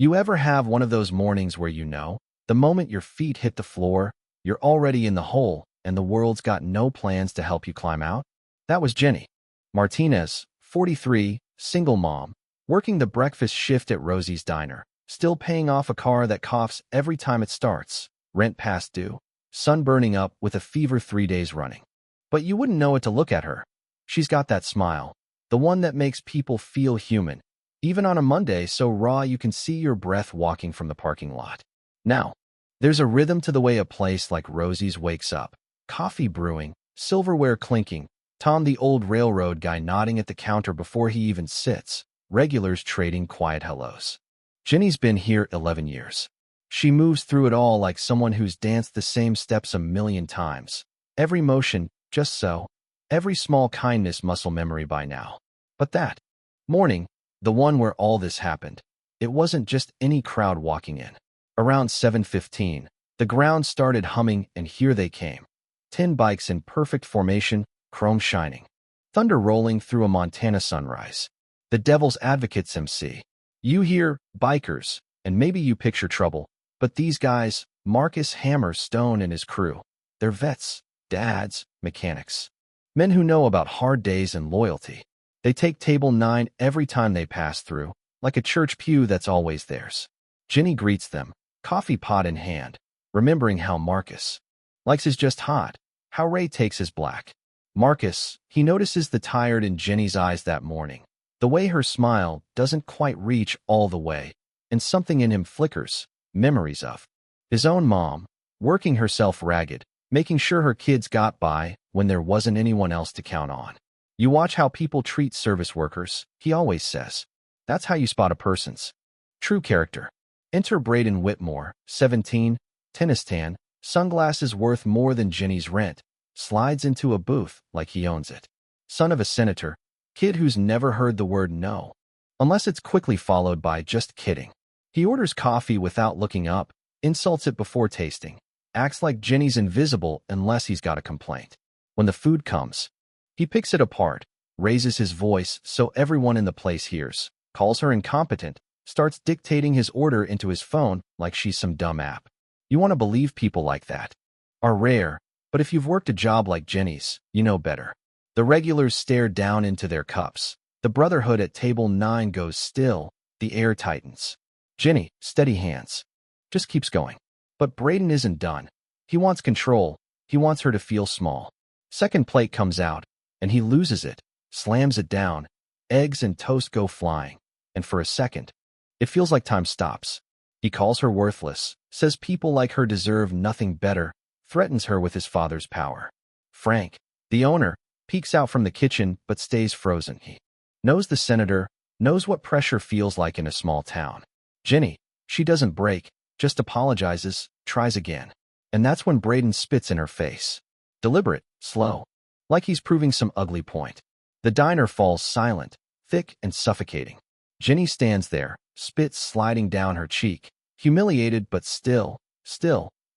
You ever have one of those mornings where you know, the moment your feet hit the floor, you're already in the hole and the world's got no plans to help you climb out? That was Jenny Martinez, 43, single mom, working the breakfast shift at Rosie's Diner, still paying off a car that coughs every time it starts, rent past due, sun burning up with a fever 3 days running. But you wouldn't know it to look at her. She's got that smile, the one that makes people feel human, even on a Monday so raw you can see your breath walking from the parking lot. Now, there's a rhythm to the way a place like Rosie's wakes up. Coffee brewing, silverware clinking, Tom the old railroad guy nodding at the counter before he even sits, regulars trading quiet hellos. Jenny's been here 11 years. She moves through it all like someone who's danced the same steps a million times. Every motion, just so. Every small kindness muscle memory by now. But that morning, the one where all this happened, it wasn't just any crowd walking in. Around 7:15, the ground started humming and here they came. 10 bikes in perfect formation, chrome shining. Thunder rolling through a Montana sunrise. The Devil's Advocates MC. You hear bikers, and maybe you picture trouble, but these guys, Marcus Hammer Stone and his crew, they're vets, dads, mechanics. Men who know about hard days and loyalty. They take table 9 every time they pass through, like a church pew that's always theirs. Jenny greets them, coffee pot in hand, remembering how Marcus likes his just hot, how Ray takes his black. Marcus, he notices the tired in Jenny's eyes that morning. The way her smile doesn't quite reach all the way, and something in him flickers, memories of his own mom, working herself ragged, making sure her kids got by when there wasn't anyone else to count on. You watch how people treat service workers, he always says. That's how you spot a person's true character. Enter Braden Whitmore, 17, tennis tan, sunglasses worth more than Jenny's rent, slides into a booth like he owns it. Son of a senator, kid who's never heard the word no, unless it's quickly followed by just kidding. He orders coffee without looking up, insults it before tasting, acts like Jenny's invisible unless he's got a complaint. When the food comes, he picks it apart, raises his voice so everyone in the place hears, calls her incompetent, starts dictating his order into his phone like she's some dumb app. You want to believe people like that are rare, but if you've worked a job like Jenny's, you know better. The regulars stare down into their cups. The brotherhood at table 9 goes still, the air tightens. Jenny, steady hands, just keeps going. But Braden isn't done. He wants control. He wants her to feel small. Second plate comes out, and he loses it, slams it down. Eggs and toast go flying, and for a second, it feels like time stops. He calls her worthless, says people like her deserve nothing better, threatens her with his father's power. Frank, the owner, peeks out from the kitchen but stays frozen. He knows the senator, knows what pressure feels like in a small town. Jenny, she doesn't break, just apologizes, tries again. And that's when Braden spits in her face. Deliberate, slow, like he's proving some ugly point. The diner falls silent, thick and suffocating. Jenny stands there, spit sliding down her cheek, humiliated but still,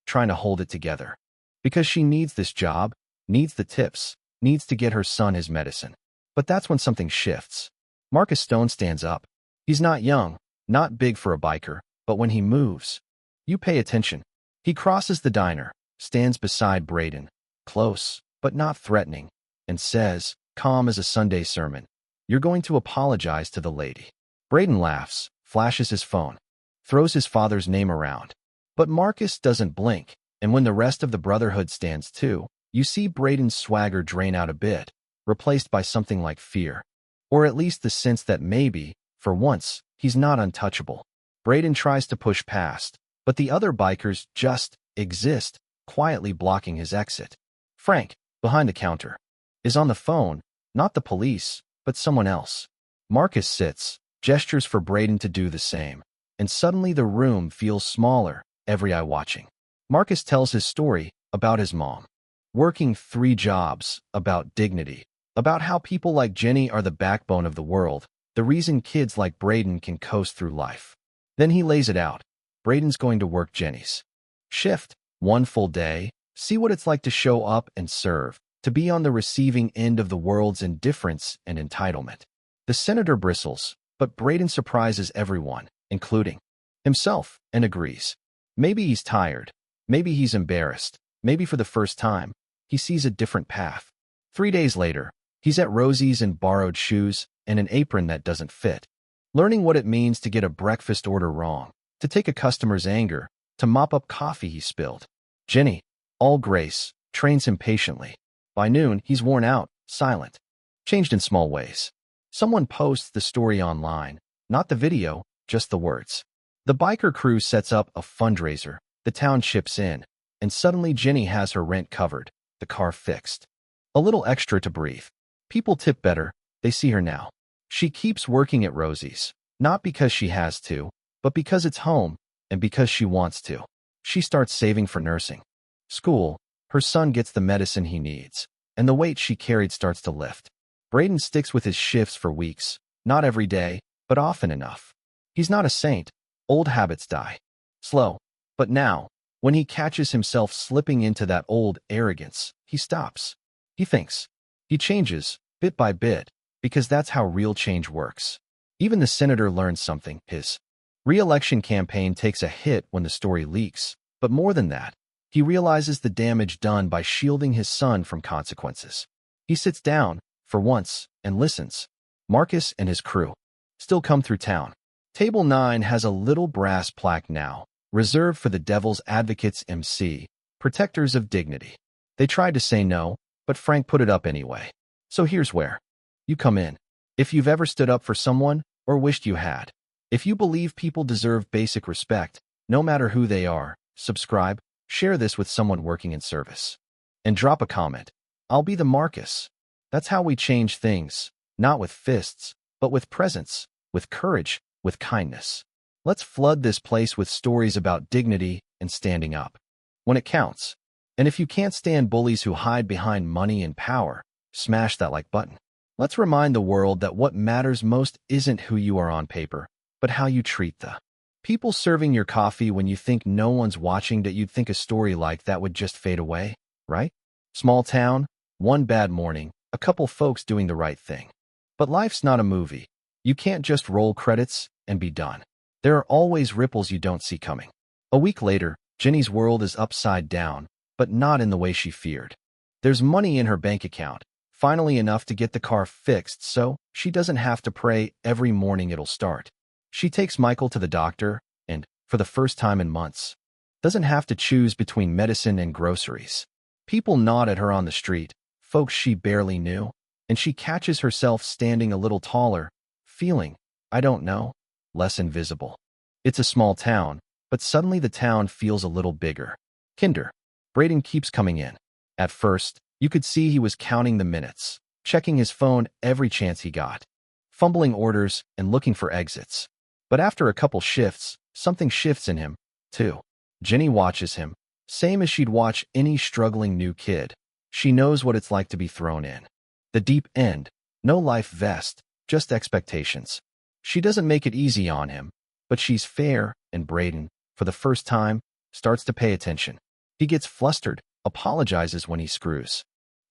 trying to hold it together. Because she needs this job, needs the tips, needs to get her son his medicine. But that's when something shifts. Marcus Stone stands up. He's not young, not big for a biker, but when he moves, you pay attention. He crosses the diner, stands beside Braden, close, but not threatening, and says, calm as a Sunday sermon, "You're going to apologize to the lady." Braden laughs, flashes his phone, throws his father's name around. But Marcus doesn't blink, and when the rest of the brotherhood stands too, you see Braden's swagger drain out a bit, replaced by something like fear. Or at least the sense that maybe, for once, he's not untouchable. Braden tries to push past, but the other bikers just exist, quietly blocking his exit. Frank, behind the counter, is on the phone, not the police, but someone else. Marcus sits, gestures for Braden to do the same, and suddenly the room feels smaller, every eye watching. Marcus tells his story about his mom, working 3 jobs, about dignity, about how people like Jenny are the backbone of the world, the reason kids like Braden can coast through life. Then he lays it out. Braden's going to work Jenny's shift, 1 full day, see what it's like to show up and serve, to be on the receiving end of the world's indifference and entitlement. The senator bristles, but Braden surprises everyone, including himself and agrees. Maybe he's tired. Maybe he's embarrassed. Maybe for the first time, he sees a different path. 3 days later, he's at Rosie's in borrowed shoes and an apron that doesn't fit. Learning what it means to get a breakfast order wrong, to take a customer's anger, to mop up coffee he spilled. Jenny, all grace, trains him patiently. By noon, he's worn out, silent, changed in small ways. Someone posts the story online, not the video, just the words. The biker crew sets up a fundraiser, the town chips in, and suddenly Jenny has her rent covered, the car fixed. A little extra to breathe. People tip better, they see her now. She keeps working at Rosie's, not because she has to, but because it's home, and because she wants to. She starts saving for nursing. School, her son gets the medicine he needs, and the weight she carried starts to lift. Braden sticks with his shifts for weeks, not every day, but often enough. He's not a saint. Old habits die. Slow. But now, when he catches himself slipping into that old arrogance, he stops. He thinks. He changes, bit by bit, because that's how real change works. Even the senator learns something. His re-election campaign takes a hit when the story leaks, but more than that, he realizes the damage done by shielding his son from consequences. He sits down, for once, and listens. Marcus and his crew still come through town. Table 9 has a little brass plaque now, reserved for the Devil's Advocates MC, protectors of dignity. They tried to say no, but Frank put it up anyway. So here's where you come in. If you've ever stood up for someone, or wished you had. If you believe people deserve basic respect, no matter who they are, subscribe, share this with someone working in service. And drop a comment. I'll be the Marcus. That's how we change things, not with fists, but with presence, with courage, with kindness. Let's flood this place with stories about dignity and standing up. When it counts. And if you can't stand bullies who hide behind money and power, smash that like button. Let's remind the world that what matters most isn't who you are on paper, but how you treat the people serving your coffee when you think no one's watching. That you'd think a story like that would just fade away, right? Small town, one bad morning, a couple folks doing the right thing. But life's not a movie. You can't just roll credits and be done. There are always ripples you don't see coming. A week later, Jenny's world is upside down, but not in the way she feared. There's money in her bank account, finally enough to get the car fixed so she doesn't have to pray every morning it'll start. She takes Michael to the doctor and, for the first time in months, doesn't have to choose between medicine and groceries. People nod at her on the street, folks she barely knew, and she catches herself standing a little taller, feeling, I don't know, less invisible. It's a small town, but suddenly the town feels a little bigger. Kinder. Braden keeps coming in. At first, you could see he was counting the minutes, checking his phone every chance he got, fumbling orders and looking for exits. But after a couple shifts, something shifts in him, too. Jenny watches him, same as she'd watch any struggling new kid. She knows what it's like to be thrown in the deep end. No life vest, just expectations. She doesn't make it easy on him, but she's fair, and Braden, for the first time, starts to pay attention. He gets flustered, apologizes when he screws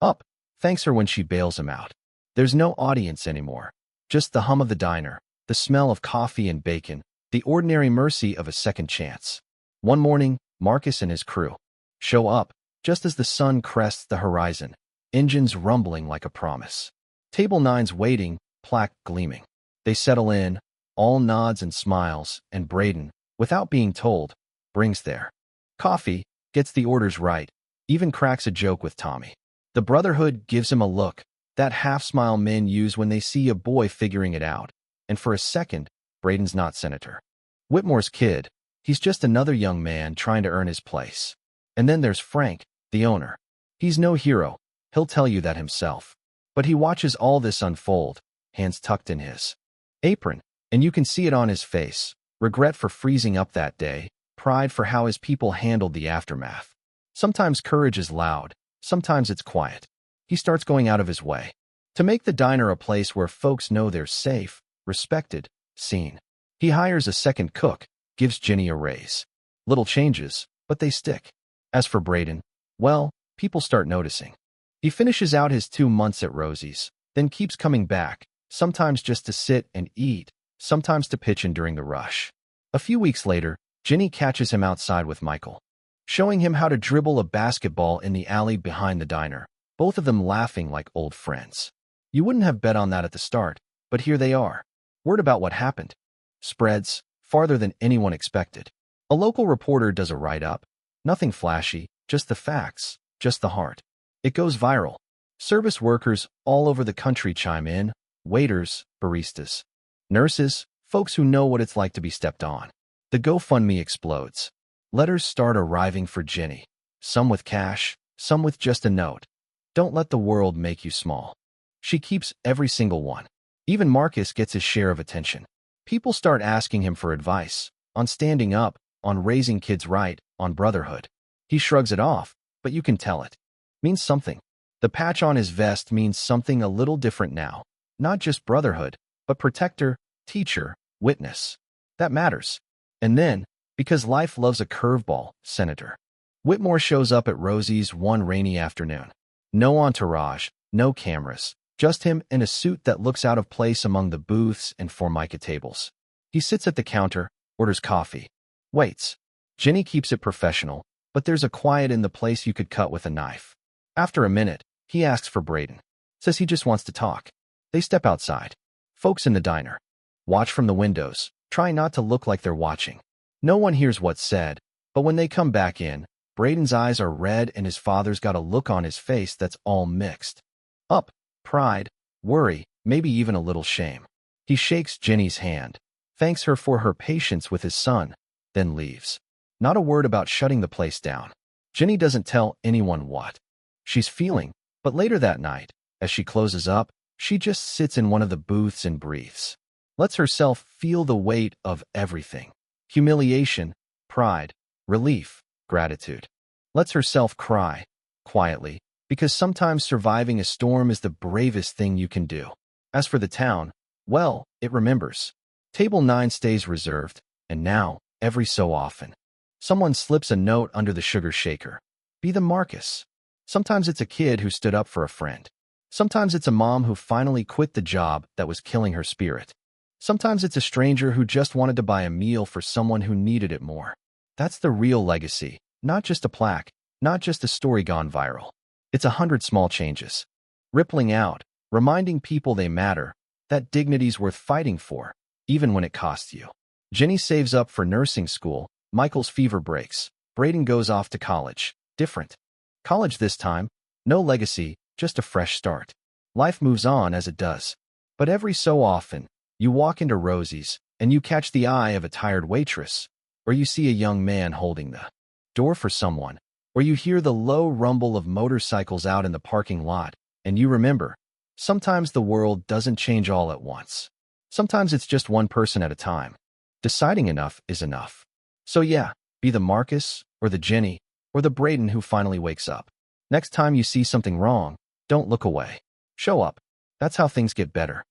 up, thanks her when she bails him out. There's no audience anymore, just the hum of the diner, the smell of coffee and bacon, the ordinary mercy of a second chance. One morning, Marcus and his crew show up, just as the sun crests the horizon, engines rumbling like a promise. Table 9's waiting, plaque gleaming. They settle in, all nods and smiles, and Braden, without being told, brings their coffee, gets the orders right, even cracks a joke with Tommy. The Brotherhood gives him a look, that half-smile men use when they see a boy figuring it out. And for a second, Braden's not Senator Whitmore's kid. He's just another young man trying to earn his place. And then there's Frank, the owner. He's no hero, he'll tell you that himself. But he watches all this unfold, hands tucked in his apron, and you can see it on his face. Regret for freezing up that day, pride for how his people handled the aftermath. Sometimes courage is loud, sometimes it's quiet. He starts going out of his way to make the diner a place where folks know they're safe, respected, seen. He hires a second cook, gives Jenny a raise. Little changes, but they stick. As for Braden, well, people start noticing. He finishes out his 2 months at Rosie's, then keeps coming back, sometimes just to sit and eat, sometimes to pitch in during the rush. A few weeks later, Ginny catches him outside with Michael, showing him how to dribble a basketball in the alley behind the diner, both of them laughing like old friends. You wouldn't have bet on that at the start, but here they are. Word about what happened spreads farther than anyone expected. A local reporter does a write-up. Nothing flashy, just the facts, just the heart. It goes viral. Service workers all over the country chime in, waiters, baristas, nurses, folks who know what it's like to be stepped on. The GoFundMe explodes. Letters start arriving for Ginny, some with cash, some with just a note. Don't let the world make you small. She keeps every single one. Even Marcus gets his share of attention. People start asking him for advice, on standing up, on raising kids right, on brotherhood. He shrugs it off, but you can tell it means something. The patch on his vest means something a little different now. Not just brotherhood, but protector, teacher, witness. That matters. And then, because life loves a curveball, Senator Whitmore shows up at Rosie's one rainy afternoon. No entourage, no cameras, just him in a suit that looks out of place among the booths and Formica tables. He sits at the counter, orders coffee, waits. Ginny keeps it professional, but there's a quiet in the place you could cut with a knife. After a minute, he asks for Braden. Says he just wants to talk. They step outside. Folks in the diner watch from the windows, try not to look like they're watching. No one hears what's said, but when they come back in, Braden's eyes are red and his father's got a look on his face that's all mixed up, pride, worry, maybe even a little shame. He shakes Ginny's hand, thanks her for her patience with his son, then leaves. Not a word about shutting the place down. Ginny doesn't tell anyone what she's feeling, but later that night, as she closes up, she just sits in one of the booths and breathes. Lets herself feel the weight of everything. Humiliation, pride, relief, gratitude. Lets herself cry, quietly, because sometimes surviving a storm is the bravest thing you can do. As for the town, well, it remembers. Table 9 stays reserved, and now, every so often, someone slips a note under the sugar shaker. Be the Marcus. Sometimes it's a kid who stood up for a friend. Sometimes it's a mom who finally quit the job that was killing her spirit. Sometimes it's a stranger who just wanted to buy a meal for someone who needed it more. That's the real legacy, not just a plaque, not just a story gone viral. It's 100 small changes, rippling out, reminding people they matter, that dignity's worth fighting for, even when it costs you. Ginny saves up for nursing school, Michael's fever breaks, Braden goes off to college. Different. College this time, no legacy, just a fresh start. Life moves on as it does. But every so often, you walk into Rosie's, and you catch the eye of a tired waitress, or you see a young man holding the door for someone, or you hear the low rumble of motorcycles out in the parking lot, and you remember, sometimes the world doesn't change all at once. Sometimes it's just one person at a time. Deciding enough is enough. So yeah, be the Marcus, or the Ginny, or the Braden who finally wakes up. Next time you see something wrong, don't look away. Show up. That's how things get better.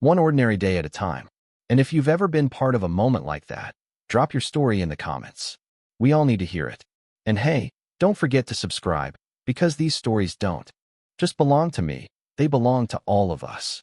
One ordinary day at a time. And if you've ever been part of a moment like that, drop your story in the comments. We all need to hear it. And hey, don't forget to subscribe, because these stories don't just belong to me, they belong to all of us.